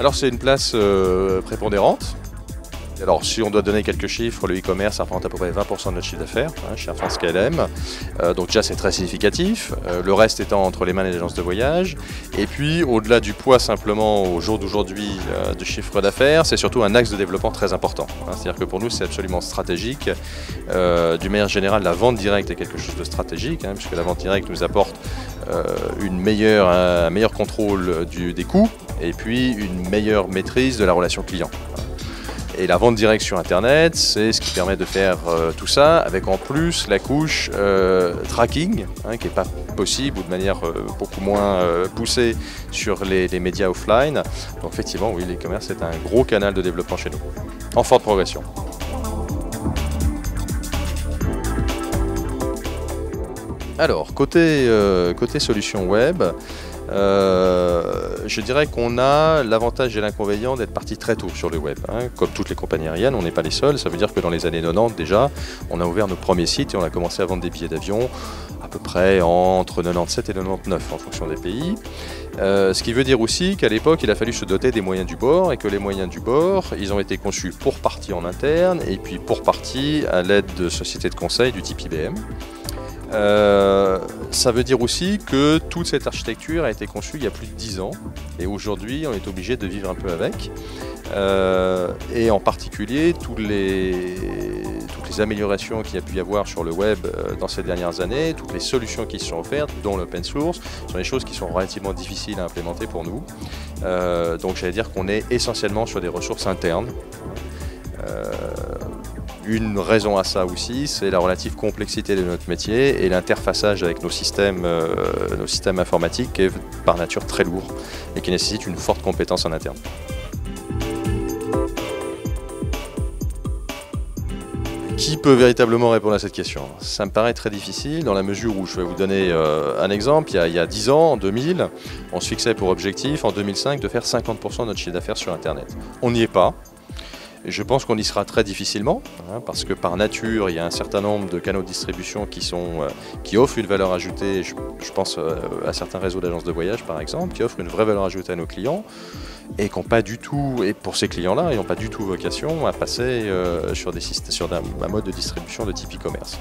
Alors c'est une place prépondérante. Alors si on doit donner quelques chiffres, le e-commerce représente à peu près 20% de notre chiffre d'affaires chez Air France KLM. Donc déjà c'est très significatif, le reste étant entre les mains des agences de voyage. Et puis au-delà du poids simplement au jour d'aujourd'hui du chiffre d'affaires, c'est surtout un axe de développement très important. C'est-à-dire que pour nous c'est absolument stratégique. D'une manière générale, la vente directe est quelque chose de stratégique, puisque la vente directe nous apporte un meilleur contrôle des coûts et puis une meilleure maîtrise de la relation client. Et la vente directe sur Internet, c'est ce qui permet de faire tout ça, avec en plus la couche tracking, qui n'est pas possible ou de manière beaucoup moins poussée sur les médias offline. Donc effectivement, oui, l'e-commerce est un gros canal de développement chez nous, en forte progression. Alors, côté solution web, je dirais qu'on a l'avantage et l'inconvénient d'être parti très tôt sur le web. Comme toutes les compagnies aériennes, on n'est pas les seuls. Ça veut dire que dans les années 90 déjà, on a ouvert nos premiers sites et on a commencé à vendre des billets d'avion à peu près entre 97 et 99 en fonction des pays. Ce qui veut dire aussi qu'à l'époque, il a fallu se doter des moyens du bord et que les moyens du bord, ils ont été conçus pour partie en interne et puis pour partie à l'aide de sociétés de conseil du type IBM. Ça veut dire aussi que toute cette architecture a été conçue il y a plus de 10 ans et aujourd'hui on est obligé de vivre un peu avec et en particulier toutes les améliorations qu'il y a pu y avoir sur le web dans ces dernières années, toutes les solutions qui se sont offertes, dont l'open source, sont des choses qui sont relativement difficiles à implémenter pour nous. Donc j'allais dire qu'on est essentiellement sur des ressources internes. Une raison à ça aussi, c'est la relative complexité de notre métier et l'interfaçage avec nos systèmes informatiques qui est par nature très lourd et qui nécessite une forte compétence en interne. Qui peut véritablement répondre à cette question? Ça me paraît très difficile dans la mesure où, je vais vous donner un exemple, il y a 10 ans, en 2000, on se fixait pour objectif en 2005 de faire 50% de notre chiffre d'affaires sur Internet. On n'y est pas. Et je pense qu'on y sera très difficilement, parce que par nature, il y a un certain nombre de canaux de distribution qui offrent une valeur ajoutée. Je pense à certains réseaux d'agences de voyage, par exemple, qui offrent une vraie valeur ajoutée à nos clients et qui n'ont pas du tout, et pour ces clients-là, ils n'ont pas du tout vocation à passer sur un mode de distribution de type e-commerce.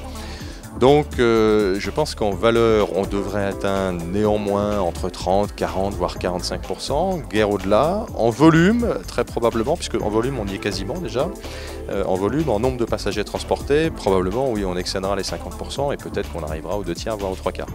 Donc je pense qu'en valeur, on devrait atteindre néanmoins entre 30, 40, voire 45%, guère au-delà. En volume, très probablement, puisque en volume, on y est quasiment déjà. En volume, en nombre de passagers transportés, probablement, oui, on excédera les 50% et peut-être qu'on arrivera aux 2 tiers, voire aux 3 quarts.